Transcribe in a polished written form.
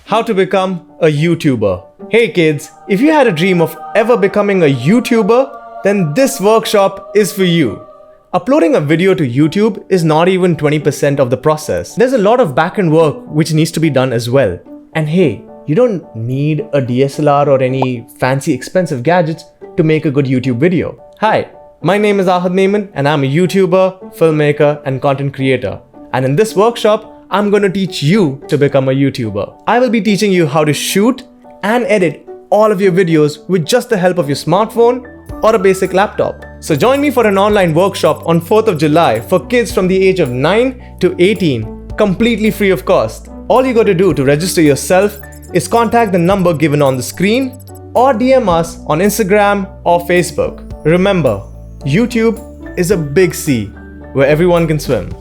how to become a YouTuber. Hey kids, if you had a dream of ever becoming a YouTuber, then this workshop is for you. Uploading a video to YouTube is not even 20% of the process. There's a lot of backend work which needs to be done as well. And hey, you don't need a DSLR or any fancy expensive gadgets to make a good YouTube video. Hi, my name is Ahad Memon and I'm a YouTuber, filmmaker and content creator. And in this workshop, I'm going to teach you to become a YouTuber. I will be teaching you how to shoot and edit all of your videos with just the help of your smartphone or a basic laptop. So join me for an online workshop on 4th of July for kids from the age of 9 to 18, completely free of cost. All you got to do to register yourself is contact the number given on the screen or DM us on Instagram or Facebook. Remember, YouTube is a big sea where everyone can swim.